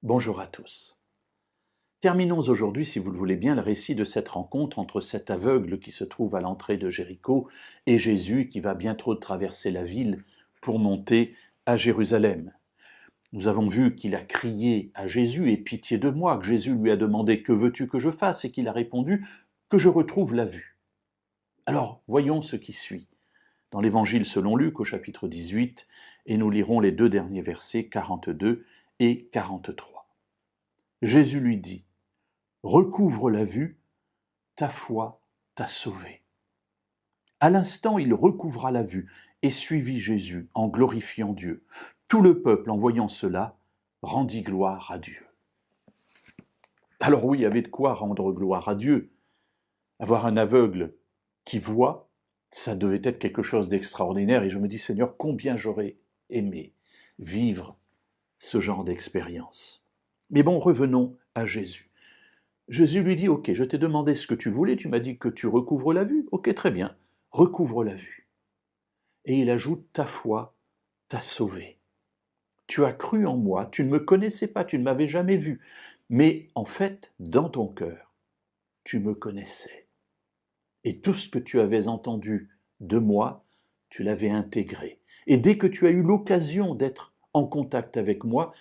Bonjour à tous. Terminons aujourd'hui, si vous le voulez bien, le récit de cette rencontre entre cet aveugle qui se trouve à l'entrée de Jéricho et Jésus qui va bientôt traverser la ville pour monter à Jérusalem. Nous avons vu qu'il a crié à Jésus « Aie pitié de moi », que Jésus lui a demandé « Que veux-tu que je fasse ?» et qu'il a répondu « Que je retrouve la vue ». Alors, voyons ce qui suit. Dans l'Évangile selon Luc au chapitre 18, et nous lirons les deux derniers versets 42 et 43. Jésus lui dit « Recouvre la vue, ta foi t'a sauvé. » À l'instant, il recouvra la vue et suivit Jésus en glorifiant Dieu. Tout le peuple, en voyant cela, rendit gloire à Dieu. Alors oui, il y avait de quoi rendre gloire à Dieu. Avoir un aveugle qui voit, ça devait être quelque chose d'extraordinaire. Et je me dis, Seigneur, combien j'aurais aimé vivre ce genre d'expérience. Mais bon, revenons à Jésus. Jésus lui dit, ok, je t'ai demandé ce que tu voulais, tu m'as dit que tu recouvres la vue, ok, très bien, recouvre la vue. Et il ajoute, ta foi t'a sauvé. Tu as cru en moi, tu ne me connaissais pas, tu ne m'avais jamais vu, mais en fait, dans ton cœur, tu me connaissais. Et tout ce que tu avais entendu de moi, tu l'avais intégré. Et dès que tu as eu l'occasion d'être en contact avec moi,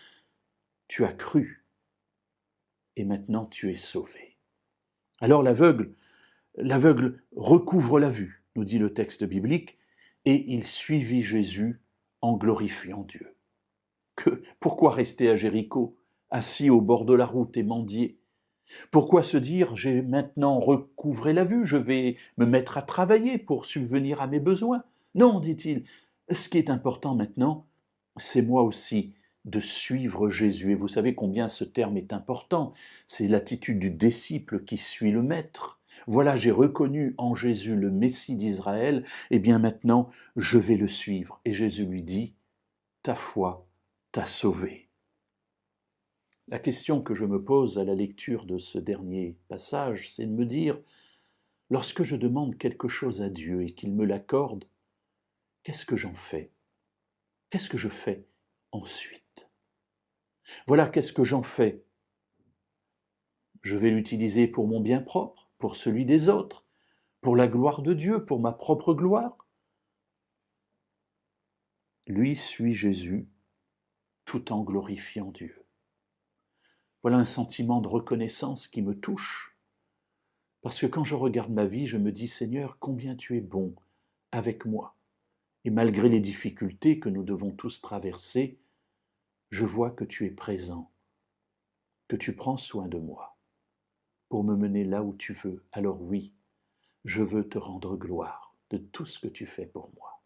tu as cru. Et maintenant, tu es sauvé. Alors l'aveugle recouvre la vue, nous dit le texte biblique, et il suivit Jésus en glorifiant Dieu. Pourquoi rester à Jéricho, assis au bord de la route et mendier? Pourquoi se dire, j'ai maintenant recouvré la vue, je vais me mettre à travailler pour subvenir à mes besoins? Non, dit-il, ce qui est important maintenant, c'est moi aussi de suivre Jésus. Et vous savez combien ce terme est important. C'est l'attitude du disciple qui suit le maître. Voilà, j'ai reconnu en Jésus le Messie d'Israël, et bien maintenant, je vais le suivre. Et Jésus lui dit, ta foi t'a sauvé. La question que je me pose à la lecture de ce dernier passage, c'est de me dire, lorsque je demande quelque chose à Dieu et qu'il me l'accorde, qu'est-ce que j'en fais? Qu'est-ce que je fais ensuite? Voilà, qu'est-ce que j'en fais? Je vais l'utiliser pour mon bien propre, pour celui des autres, pour la gloire de Dieu, pour ma propre gloire? Lui suit Jésus tout en glorifiant Dieu. Voilà un sentiment de reconnaissance qui me touche, parce que quand je regarde ma vie, je me dis, Seigneur, combien tu es bon avec moi. Et malgré les difficultés que nous devons tous traverser, je vois que tu es présent, que tu prends soin de moi pour me mener là où tu veux. Alors oui, je veux te rendre gloire de tout ce que tu fais pour moi.